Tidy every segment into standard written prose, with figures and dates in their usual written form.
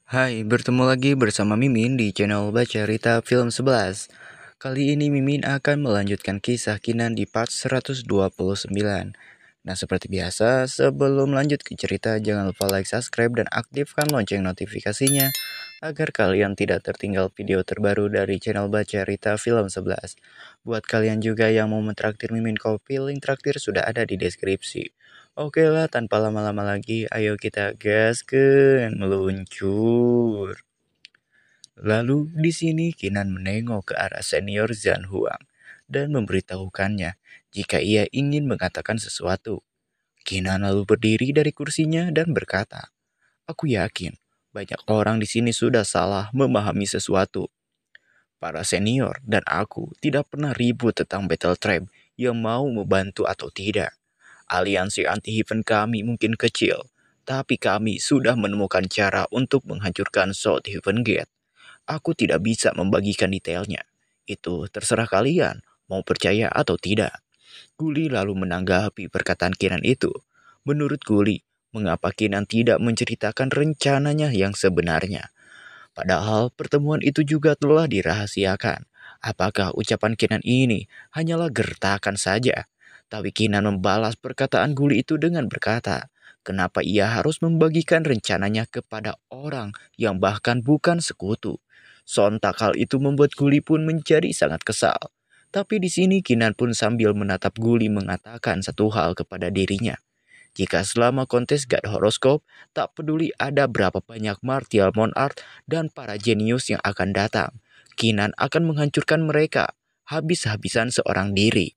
Hai, bertemu lagi bersama Mimin di channel Baca Rita Film 11. Kali ini Mimin akan melanjutkan kisah Kinan di part 129. Nah, seperti biasa, sebelum lanjut ke cerita, jangan lupa like, subscribe, dan aktifkan lonceng notifikasinya agar kalian tidak tertinggal video terbaru dari channel Baca Rita Film 11. Buat kalian juga yang mau mentraktir Mimin kopi, link traktir sudah ada di deskripsi. Oke lah, tanpa lama-lama lagi, ayo kita gaskan meluncur. Lalu di sini Kinan menengok ke arah senior Zhan Huang dan memberitahukannya jika ia ingin mengatakan sesuatu. Kinan lalu berdiri dari kursinya dan berkata, "Aku yakin banyak orang di sini sudah salah memahami sesuatu. Para senior dan aku tidak pernah ribut tentang Battle Tribe yang mau membantu atau tidak. Aliansi anti-Heaven kami mungkin kecil, tapi kami sudah menemukan cara untuk menghancurkan South Heaven Gate. Aku tidak bisa membagikan detailnya. Itu terserah kalian, mau percaya atau tidak." Guli lalu menanggapi perkataan Kinan itu. Menurut Guli, mengapa Kinan tidak menceritakan rencananya yang sebenarnya? Padahal pertemuan itu juga telah dirahasiakan. Apakah ucapan Kinan ini hanyalah gertakan saja? Tapi Kinan membalas perkataan Guli itu dengan berkata, kenapa ia harus membagikan rencananya kepada orang yang bahkan bukan sekutu? Sontak hal itu membuat Guli pun menjadi sangat kesal. Tapi di sini Kinan pun sambil menatap Guli mengatakan satu hal kepada dirinya. Jika selama kontes God Horoscope, tak peduli ada berapa banyak martial monarch dan para jenius yang akan datang, Kinan akan menghancurkan mereka habis-habisan seorang diri.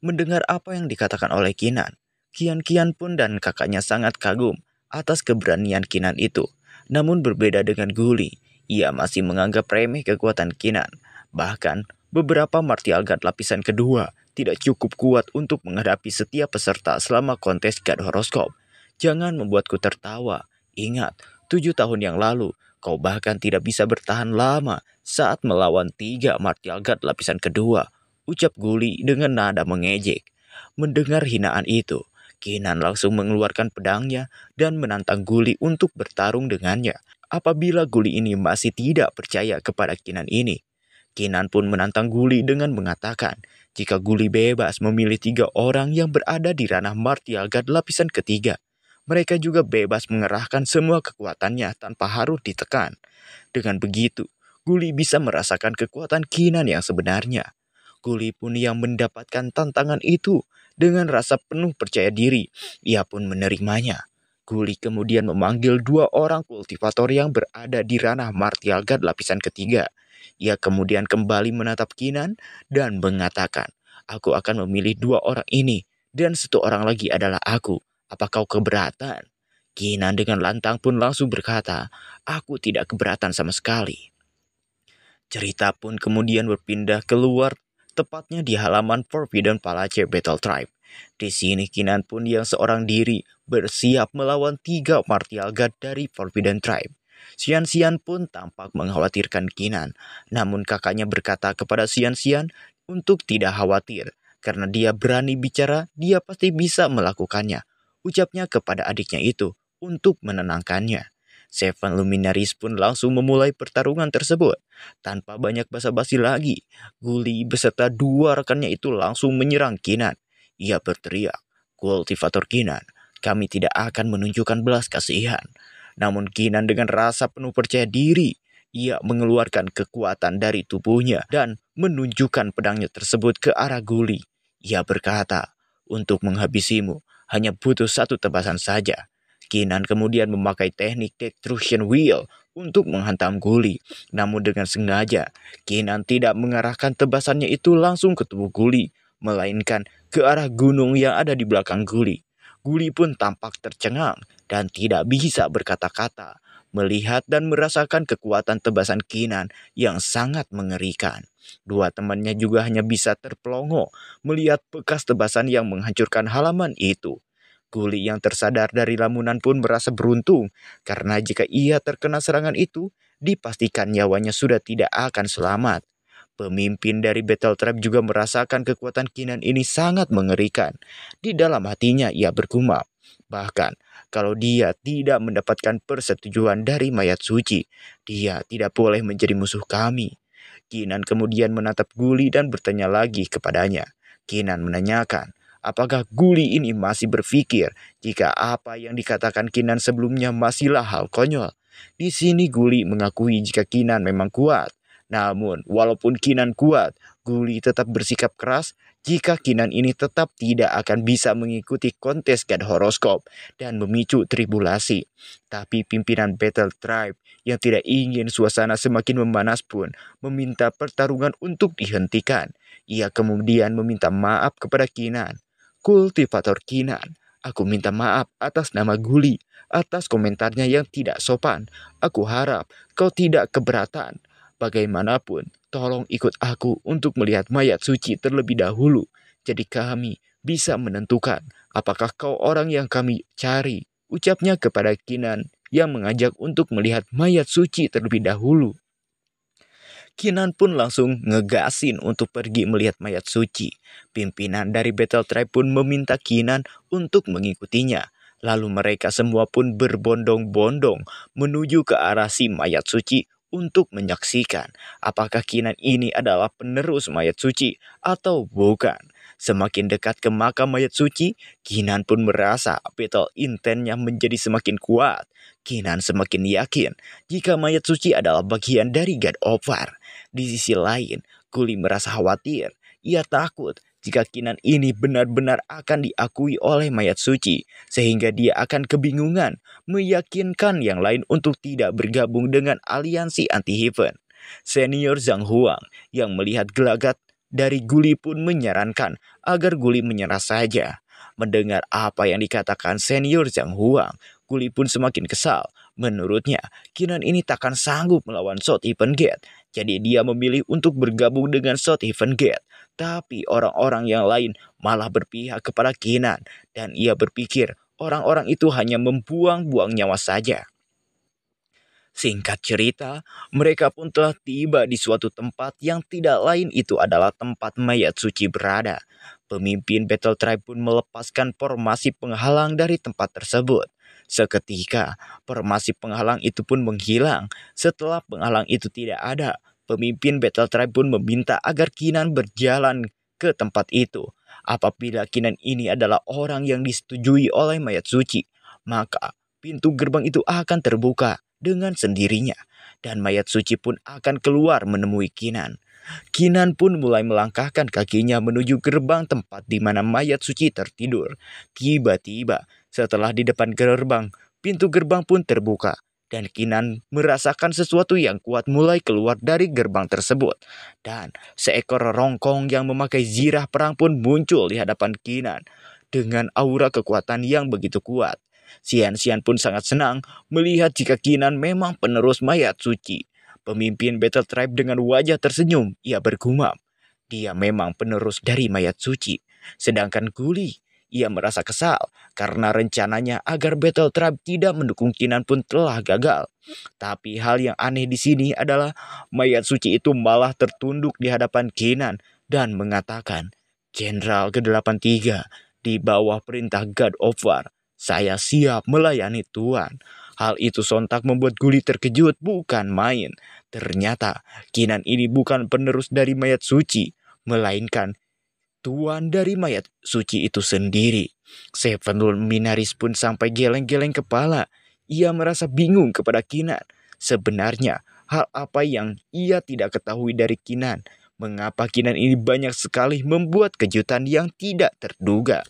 Mendengar apa yang dikatakan oleh Kinan, Kian-Kian pun dan kakaknya sangat kagum atas keberanian Kinan itu. Namun berbeda dengan Guli, ia masih menganggap remeh kekuatan Kinan. Bahkan, beberapa martial god lapisan kedua tidak cukup kuat untuk menghadapi setiap peserta selama kontes God Horoscope. Jangan membuatku tertawa. Ingat, 7 tahun yang lalu, kau bahkan tidak bisa bertahan lama saat melawan 3 martial god lapisan kedua, ucap Guli dengan nada mengejek. Mendengar hinaan itu, Kinan langsung mengeluarkan pedangnya dan menantang Guli untuk bertarung dengannya. Apabila Guli ini masih tidak percaya kepada Kinan ini, Kinan pun menantang Guli dengan mengatakan, jika Guli bebas memilih 3 orang yang berada di ranah martial god lapisan ketiga, mereka juga bebas mengerahkan semua kekuatannya tanpa harus ditekan. Dengan begitu, Guli bisa merasakan kekuatan Kinan yang sebenarnya. Guli pun yang mendapatkan tantangan itu dengan rasa penuh percaya diri, ia pun menerimanya. Guli kemudian memanggil 2 orang kultivator yang berada di ranah martial god lapisan ketiga. Ia kemudian kembali menatap Kinan dan mengatakan, aku akan memilih 2 orang ini dan 1 orang lagi adalah aku. Apa kau keberatan? Kinan dengan lantang pun langsung berkata, aku tidak keberatan sama sekali. Cerita pun kemudian berpindah keluar, tepatnya di halaman Forbidden Palace Battle Tribe. Di sini Kinan pun yang seorang diri bersiap melawan 3 martial god dari Forbidden Tribe. Xian-Xian pun tampak mengkhawatirkan Kinan, namun kakaknya berkata kepada Xian-Xian untuk tidak khawatir, karena dia berani bicara, dia pasti bisa melakukannya. Ucapnya kepada adiknya itu untuk menenangkannya. Seven Luminaries pun langsung memulai pertarungan tersebut. Tanpa banyak basa-basi lagi, Guli beserta 2 rekannya itu langsung menyerang Kinan. Ia berteriak, kultivator Kinan, kami tidak akan menunjukkan belas kasihan. Namun Kinan dengan rasa penuh percaya diri, ia mengeluarkan kekuatan dari tubuhnya dan menunjukkan pedangnya tersebut ke arah Guli. Ia berkata, untuk menghabisimu hanya butuh 1 tebasan saja. Kinan kemudian memakai teknik Destruction Wheel untuk menghantam Guli. Namun dengan sengaja, Kinan tidak mengarahkan tebasannya itu langsung ke tubuh Guli, melainkan ke arah gunung yang ada di belakang Guli. Guli pun tampak tercengang dan tidak bisa berkata-kata, melihat dan merasakan kekuatan tebasan Kinan yang sangat mengerikan. 2 temannya juga hanya bisa terpelongo melihat bekas tebasan yang menghancurkan halaman itu. Guli yang tersadar dari lamunan pun merasa beruntung, karena jika ia terkena serangan itu, dipastikan nyawanya sudah tidak akan selamat. Pemimpin dari Battle Tribe juga merasakan kekuatan Kinan ini sangat mengerikan. Di dalam hatinya ia bergumam, Bahkan, kalau dia tidak mendapatkan persetujuan dari mayat suci, dia tidak boleh menjadi musuh kami. Kinan kemudian menatap Guli dan bertanya lagi kepadanya. Kinan menanyakan, apakah Guli ini masih berpikir jika apa yang dikatakan Kinan sebelumnya masihlah hal konyol? Di sini Guli mengakui jika Kinan memang kuat. Namun, walaupun Kinan kuat, Guli tetap bersikap keras jika Kinan ini tetap tidak akan bisa mengikuti kontes God Horoskop dan memicu tribulasi. Tapi pimpinan Battle Tribe yang tidak ingin suasana semakin memanas pun meminta pertarungan untuk dihentikan. Ia kemudian meminta maaf kepada Kinan. Kultivator Kinan, aku minta maaf atas nama Guli, atas komentarnya yang tidak sopan. Aku harap kau tidak keberatan. Bagaimanapun, tolong ikut aku untuk melihat mayat suci terlebih dahulu. Jadi kami bisa menentukan apakah kau orang yang kami cari. Ucapnya kepada Kinan yang mengajak untuk melihat mayat suci terlebih dahulu. Kinan pun langsung ngegasin untuk pergi melihat mayat suci. Pimpinan dari Battle Tribe pun meminta Kinan untuk mengikutinya. Lalu mereka semua pun berbondong-bondong menuju ke arah si mayat suci untuk menyaksikan apakah Kinan ini adalah penerus mayat suci atau bukan. Semakin dekat ke makam mayat suci, Kinan pun merasa battle intensnya menjadi semakin kuat. Kinan semakin yakin jika mayat suci adalah bagian dari God of War. Di sisi lain, Guli merasa khawatir. Ia takut jika Kinan ini benar-benar akan diakui oleh mayat suci, sehingga dia akan kebingungan meyakinkan yang lain untuk tidak bergabung dengan aliansi anti-Heaven. Senior Zhang Huang yang melihat gelagat dari Guli pun menyarankan agar Guli menyerah saja. Mendengar apa yang dikatakan senior Zhang Huang, Guli pun semakin kesal. Menurutnya, Kinan ini takkan sanggup melawan South Heaven Gate. Jadi dia memilih untuk bergabung dengan South Heaven Gate. Tapi orang-orang yang lain malah berpihak kepada Kinan. Dan ia berpikir orang-orang itu hanya membuang-buang nyawa saja. Singkat cerita, mereka pun telah tiba di suatu tempat yang tidak lain itu adalah tempat mayat suci berada. Pemimpin Battle Tribe pun melepaskan formasi penghalang dari tempat tersebut. Seketika, formasi penghalang itu pun menghilang. Setelah penghalang itu tidak ada, pemimpin Battle Tribe pun meminta agar Kinan berjalan ke tempat itu. Apabila Kinan ini adalah orang yang disetujui oleh mayat suci, maka pintu gerbang itu akan terbuka dengan sendirinya, dan mayat suci pun akan keluar menemui Kinan. Kinan pun mulai melangkahkan kakinya menuju gerbang tempat di mana mayat suci tertidur. Tiba-tiba, setelah di depan gerbang, pintu gerbang pun terbuka, dan Kinan merasakan sesuatu yang kuat mulai keluar dari gerbang tersebut. Dan seekor rongkong yang memakai zirah perang pun muncul di hadapan Kinan dengan aura kekuatan yang begitu kuat. Xian pun sangat senang melihat jika Kinan memang penerus mayat suci. Pemimpin Battle Tribe dengan wajah tersenyum, ia bergumam. Dia memang penerus dari mayat suci. Sedangkan Guli, ia merasa kesal karena rencananya agar Battle Tribe tidak mendukung Kinan pun telah gagal. Tapi hal yang aneh di sini adalah mayat suci itu malah tertunduk di hadapan Kinan dan mengatakan, Jenderal ke-83 di bawah perintah God of War, saya siap melayani Tuan. Hal itu sontak membuat Guli terkejut bukan main. Ternyata Kinan ini bukan penerus dari mayat suci, melainkan Tuan dari mayat suci itu sendiri. Sevenul Minaris pun sampai geleng-geleng kepala. Ia merasa bingung kepada Kinan. Sebenarnya hal apa yang ia tidak ketahui dari Kinan? Mengapa Kinan ini banyak sekali membuat kejutan yang tidak terduga?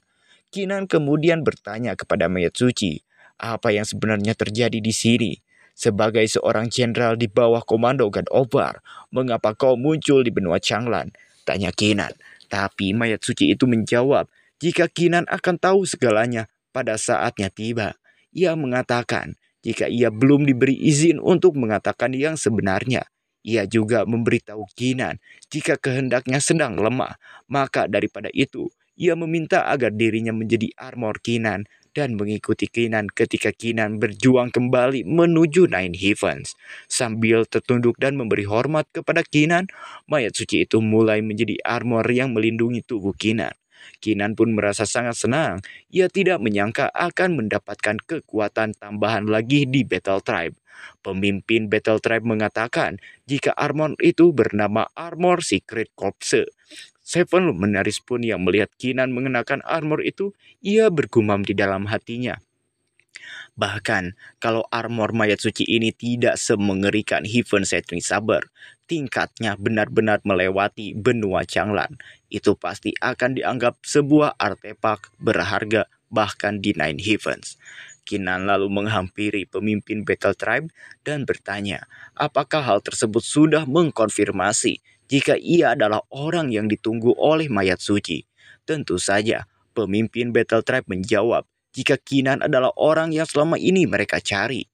Kinan kemudian bertanya kepada mayat suci, apa yang sebenarnya terjadi di sini? Sebagai seorang jenderal di bawah komando God of War, mengapa kau muncul di benua Changlan? Tanya Kinan. Tapi mayat suci itu menjawab, jika Kinan akan tahu segalanya pada saatnya tiba. Ia mengatakan, jika ia belum diberi izin untuk mengatakan yang sebenarnya. Ia juga memberitahu Kinan, jika kehendaknya sedang lemah, maka daripada itu, ia meminta agar dirinya menjadi armor Kinan dan mengikuti Kinan ketika Kinan berjuang kembali menuju Nine Heavens. Sambil tertunduk dan memberi hormat kepada Kinan, mayat suci itu mulai menjadi armor yang melindungi tubuh Kinan. Kinan pun merasa sangat senang. Ia tidak menyangka akan mendapatkan kekuatan tambahan lagi di Battle Tribe. Pemimpin Battle Tribe mengatakan jika armor itu bernama Armor Secret Corpse. Seven Luminaries pun yang melihat Kinan mengenakan armor itu, ia bergumam di dalam hatinya. Bahkan, kalau armor mayat suci ini tidak semengerikan Heaven Shattering Saber, tingkatnya benar-benar melewati benua Changlan. Itu pasti akan dianggap sebuah artefak berharga bahkan di Nine Heavens. Kinan lalu menghampiri pemimpin Battle Tribe dan bertanya, apakah hal tersebut sudah mengkonfirmasi jika ia adalah orang yang ditunggu oleh mayat suci. Tentu saja, pemimpin Battle Tribe menjawab jika Kinan adalah orang yang selama ini mereka cari.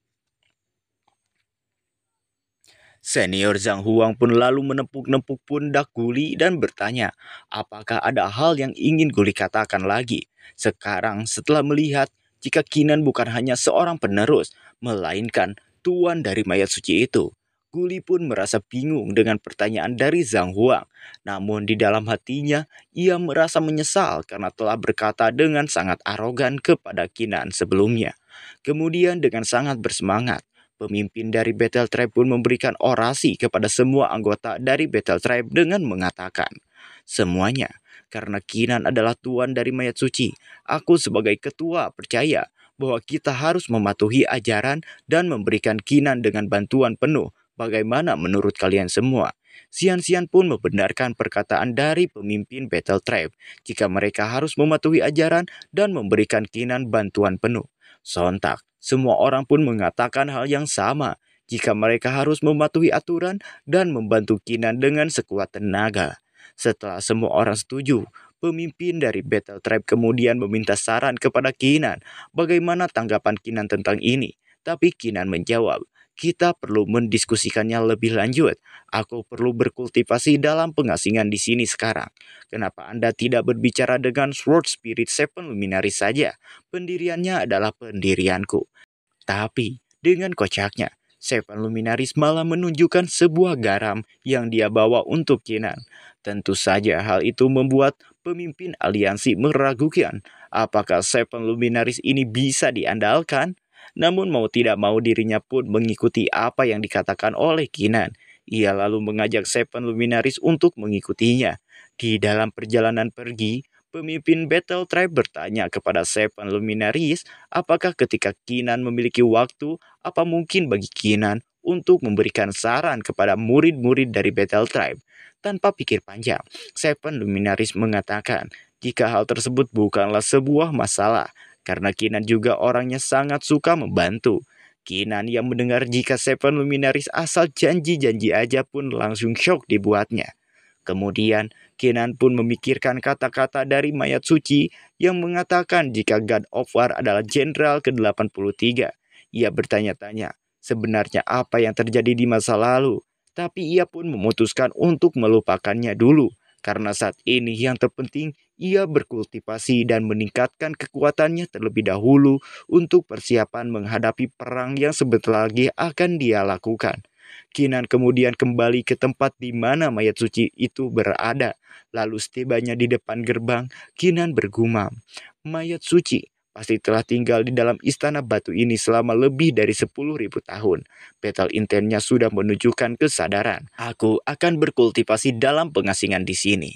Senior Zhang Huang pun lalu menepuk-nepuk pundak Guli dan bertanya, apakah ada hal yang ingin Guli katakan lagi? Sekarang setelah melihat jika Kinan bukan hanya seorang penerus, melainkan tuan dari mayat suci itu. Guli pun merasa bingung dengan pertanyaan dari Zhang Huang. Namun di dalam hatinya, ia merasa menyesal karena telah berkata dengan sangat arogan kepada Kinan sebelumnya. Kemudian dengan sangat bersemangat, pemimpin dari Battle Tribe pun memberikan orasi kepada semua anggota dari Battle Tribe dengan mengatakan, semuanya, karena Kinan adalah tuan dari mayat suci, aku sebagai ketua percaya bahwa kita harus mematuhi ajaran dan memberikan Kinan dengan bantuan penuh. Bagaimana menurut kalian semua? Xian pun membenarkan perkataan dari pemimpin Battle Tribe jika mereka harus mematuhi ajaran dan memberikan Kinan bantuan penuh. Sontak, semua orang pun mengatakan hal yang sama jika mereka harus mematuhi aturan dan membantu Kinan dengan sekuat tenaga. Setelah semua orang setuju, pemimpin dari Battle Tribe kemudian meminta saran kepada Kinan bagaimana tanggapan Kinan tentang ini. Tapi Kinan menjawab, kita perlu mendiskusikannya lebih lanjut. Aku perlu berkultivasi dalam pengasingan di sini sekarang. Kenapa Anda tidak berbicara dengan Sword Spirit Seven Luminaries saja? Pendiriannya adalah pendirianku. Tapi dengan kocaknya, Seven Luminaries malah menunjukkan sebuah garam yang dia bawa untuk Kinan. Tentu saja hal itu membuat pemimpin aliansi meragukan apakah Seven Luminaries ini bisa diandalkan. Namun mau tidak mau dirinya pun mengikuti apa yang dikatakan oleh Kinan. Ia lalu mengajak Seven Luminaries untuk mengikutinya. Di dalam perjalanan pergi, pemimpin Battle Tribe bertanya kepada Seven Luminaries apakah ketika Kinan memiliki waktu, apa mungkin bagi Kinan untuk memberikan saran kepada murid-murid dari Battle Tribe. Tanpa pikir panjang, Seven Luminaries mengatakan jika hal tersebut bukanlah sebuah masalah, karena Kinan juga orangnya sangat suka membantu. Kinan yang mendengar jika Seven Luminaries asal janji-janji aja pun langsung shock dibuatnya. Kemudian Kinan pun memikirkan kata-kata dari mayat suci yang mengatakan jika God of War adalah jenderal ke-83. Ia bertanya-tanya sebenarnya apa yang terjadi di masa lalu. Tapi ia pun memutuskan untuk melupakannya dulu. Karena saat ini yang terpenting ia berkultivasi dan meningkatkan kekuatannya terlebih dahulu untuk persiapan menghadapi perang yang sebentar lagi akan dia lakukan. Kinan kemudian kembali ke tempat di mana mayat suci itu berada. Lalu setibanya di depan gerbang, Kinan bergumam, mayat suci pasti telah tinggal di dalam istana batu ini selama lebih dari 10.000 tahun. Battle intentnya sudah menunjukkan kesadaran. Aku akan berkultivasi dalam pengasingan di sini.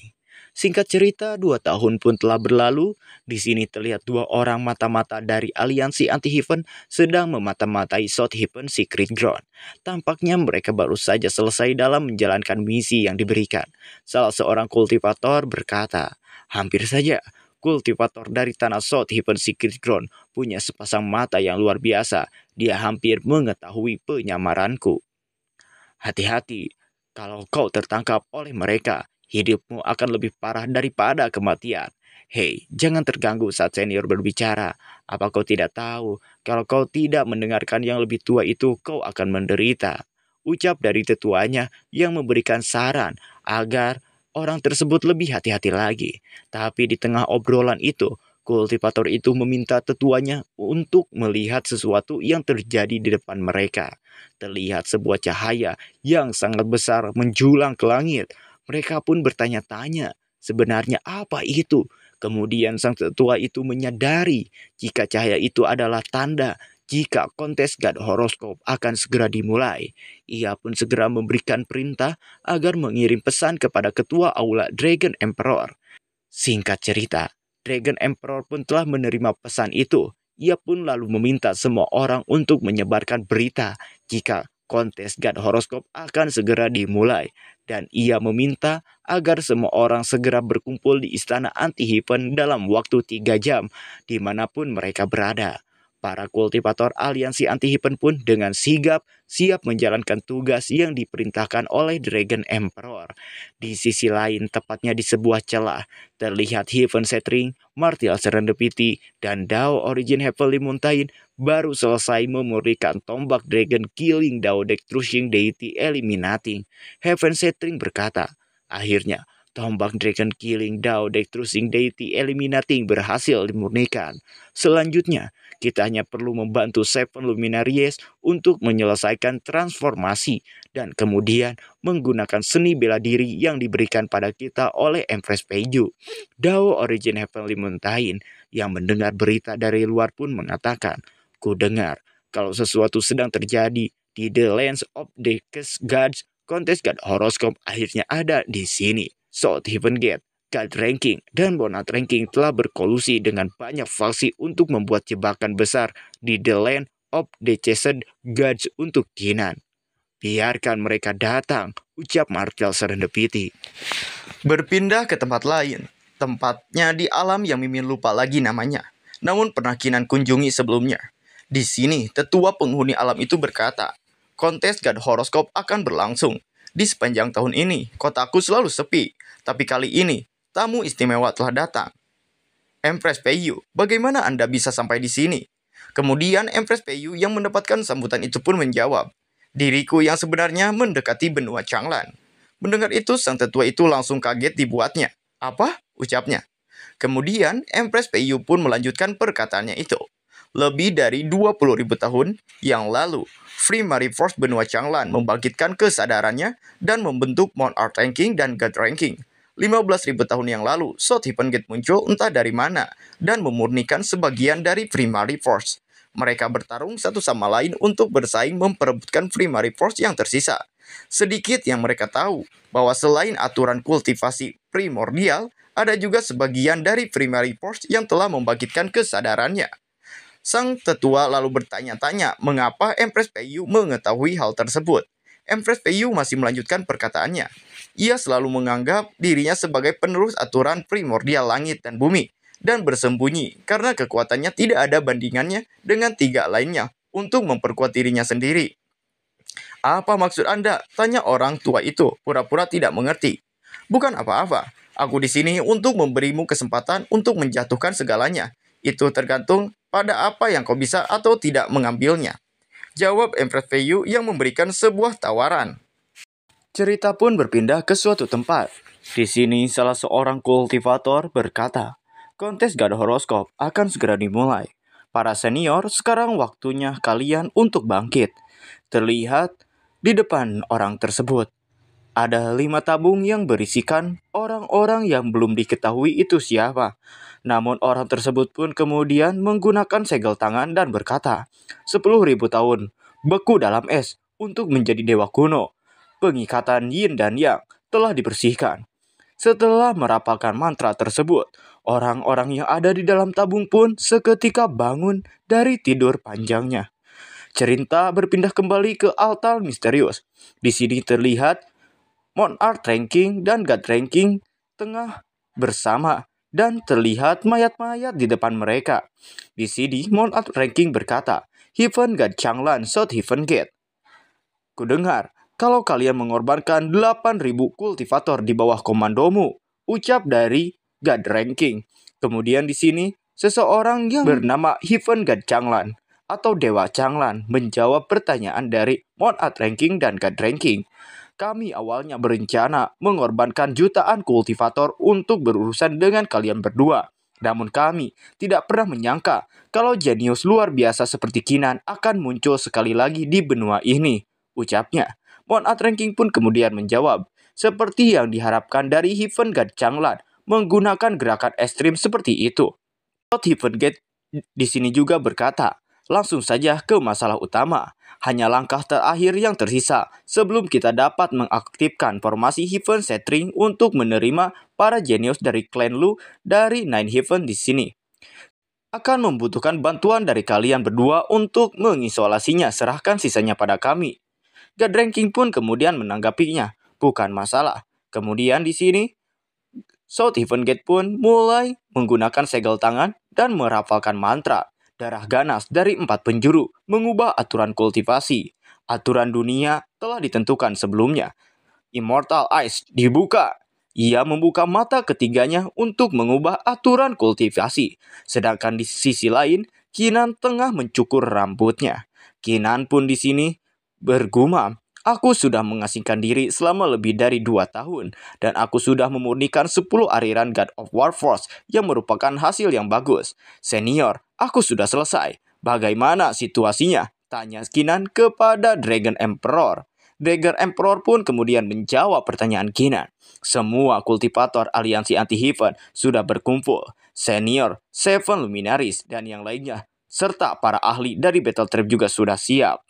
Singkat cerita, 2 tahun pun telah berlalu. Di sini terlihat 2 orang mata-mata dari aliansi anti-Heaven sedang memata-matai South Heaven Secret Ground. Tampaknya mereka baru saja selesai dalam menjalankan misi yang diberikan. Salah seorang kultivator berkata, hampir saja kultivator dari tanah South Heaven Secret Ground punya sepasang mata yang luar biasa. Dia hampir mengetahui penyamaranku. Hati-hati, kalau kau tertangkap oleh mereka, hidupmu akan lebih parah daripada kematian. Hei, jangan terganggu saat senior berbicara. Apa kau tidak tahu, kalau kau tidak mendengarkan yang lebih tua itu, kau akan menderita. Ucap dari tetuanya yang memberikan saran agar orang tersebut lebih hati-hati lagi. Tapi di tengah obrolan itu, kultivator itu meminta tetuanya untuk melihat sesuatu yang terjadi di depan mereka. Terlihat sebuah cahaya yang sangat besar menjulang ke langit. Mereka pun bertanya-tanya, sebenarnya apa itu? Kemudian sang tetua itu menyadari jika cahaya itu adalah tanda jika kontes God Horoskop akan segera dimulai. Ia pun segera memberikan perintah agar mengirim pesan kepada ketua aula Dragon Emperor. Singkat cerita, Dragon Emperor pun telah menerima pesan itu. Ia pun lalu meminta semua orang untuk menyebarkan berita jika kontes God Horoskop akan segera dimulai. Dan ia meminta agar semua orang segera berkumpul di istana Anti-Hyphen dalam waktu 3 jam dimanapun mereka berada. Para kultivator aliansi Anti-Hyphen pun dengan sigap siap menjalankan tugas yang diperintahkan oleh Dragon Emperor. Di sisi lain, tepatnya di sebuah celah, terlihat Heaven Setting, Martial Serendipity, dan Dao Origin Heavenly Mountain baru selesai memurnikan tombak Dragon Killing Dao Destructing Deity Eliminating. Heaven Setting berkata, akhirnya tombak Dragon Killing Dao Destructing Deity Eliminating berhasil dimurnikan. Selanjutnya, kita hanya perlu membantu Seven Luminaries untuk menyelesaikan transformasi dan kemudian menggunakan seni bela diri yang diberikan pada kita oleh Empress Peiju. Dao Origin Heavenly Mountain yang mendengar berita dari luar pun mengatakan, "Ku dengar kalau sesuatu sedang terjadi di The Lands of the Gods. Kontes God Horoskop akhirnya ada di sini. South Heaven Gate, God Ranking, dan Bonat Ranking telah berkolusi dengan banyak faksi untuk membuat jebakan besar di The Land of the Chased Gods untuk Kinan. Biarkan mereka datang," ucap Martial Serendipity. Berpindah ke tempat lain, tempatnya di alam yang Mimin lupa lagi namanya, namun pernah Kinan kunjungi sebelumnya. Di sini, tetua penghuni alam itu berkata, kontes God Horoskop akan berlangsung. Di sepanjang tahun ini, kotaku selalu sepi, tapi kali ini, tamu istimewa telah datang. Empress Peiju, bagaimana Anda bisa sampai di sini? Kemudian Empress Peiju yang mendapatkan sambutan itu pun menjawab, diriku yang sebenarnya mendekati benua Changlan. Mendengar itu, sang tetua itu langsung kaget dibuatnya. Apa? Ucapnya. Kemudian, Empress Peiju pun melanjutkan perkataannya itu. Lebih dari 20.000 tahun yang lalu, Free Marineford benua Changlan membangkitkan kesadarannya dan membentuk Mount Art Ranking dan God Ranking. 15.000 tahun yang lalu, South Heaven Gate muncul entah dari mana dan memurnikan sebagian dari Free Marineford. Mereka bertarung satu sama lain untuk bersaing memperebutkan Free Marineford yang tersisa. Sedikit yang mereka tahu bahwa selain aturan kultivasi primordial, ada juga sebagian dari Free Marineford yang telah membangkitkan kesadarannya. Sang tetua lalu bertanya-tanya mengapa Empress Peiju mengetahui hal tersebut. Empress Peiju masih melanjutkan perkataannya. Ia selalu menganggap dirinya sebagai penerus aturan primordial langit dan bumi, dan bersembunyi karena kekuatannya tidak ada bandingannya dengan 3 lainnya untuk memperkuat dirinya sendiri. Apa maksud Anda? Tanya orang tua itu, pura-pura tidak mengerti. Bukan apa-apa, aku di sini untuk memberimu kesempatan untuk menjatuhkan segalanya. Itu tergantung pada apa yang kau bisa atau tidak mengambilnya. Jawab Empress Peiju yang memberikan sebuah tawaran. Cerita pun berpindah ke suatu tempat. Di sini salah seorang kultivator berkata, kontes God Horoskop akan segera dimulai. Para senior, sekarang waktunya kalian untuk bangkit. Terlihat di depan orang tersebut ada 5 tabung yang berisikan orang-orang yang belum diketahui itu siapa. Namun orang tersebut pun kemudian menggunakan segel tangan dan berkata, 10.000 tahun, beku dalam es untuk menjadi dewa kuno. Pengikatan yin dan yang telah dibersihkan. Setelah merapalkan mantra tersebut, orang-orang yang ada di dalam tabung pun seketika bangun dari tidur panjangnya. Cerita berpindah kembali ke altar misterius. Di sini terlihat Mount Art Ranking dan God Ranking tengah bersama dan terlihat mayat-mayat di depan mereka. Di sini Mount Art Ranking berkata, Heaven God Changlan South Heaven Gate. Kudengar kalau kalian mengorbankan 8.000 kultivator di bawah komandomu, ucap dari God Ranking. Kemudian di sini seseorang yang bernama Heaven God Changlan atau Dewa Changlan menjawab pertanyaan dari Mount Art Ranking dan God Ranking. Kami awalnya berencana mengorbankan jutaan kultivator untuk berurusan dengan kalian berdua. Namun kami tidak pernah menyangka kalau jenius luar biasa seperti Kinan akan muncul sekali lagi di benua ini, ucapnya. Mount Art Ranking pun kemudian menjawab, seperti yang diharapkan dari Heaven God Changlan, menggunakan gerakan ekstrim seperti itu. Lord Heaven di sini juga berkata, langsung saja ke masalah utama. Hanya langkah terakhir yang tersisa sebelum kita dapat mengaktifkan formasi Heaven Shattering untuk menerima para jenius dari klan Lu dari Nine Heaven di sini. Akan membutuhkan bantuan dari kalian berdua untuk mengisolasinya, serahkan sisanya pada kami. God Ranking pun kemudian menanggapinya, bukan masalah. Kemudian di sini, South Heaven Gate pun mulai menggunakan segel tangan dan merapalkan mantra. Darah ganas dari 4 penjuru mengubah aturan kultivasi. Aturan dunia telah ditentukan sebelumnya. Immortal Eyes dibuka. Ia membuka mata ketiganya untuk mengubah aturan kultivasi. Sedangkan di sisi lain, Kinan tengah mencukur rambutnya. Kinan pun di sini bergumam, aku sudah mengasingkan diri selama lebih dari 2 tahun, dan aku sudah memurnikan 10 aliran God of War Force yang merupakan hasil yang bagus. Senior, aku sudah selesai. Bagaimana situasinya? Tanya Kinan kepada Dragon Emperor. Dragon Emperor pun kemudian menjawab pertanyaan Kinan. Semua kultivator aliansi anti-Heaven sudah berkumpul. Senior, Seven Luminaries, dan yang lainnya, serta para ahli dari Battle Trap juga sudah siap.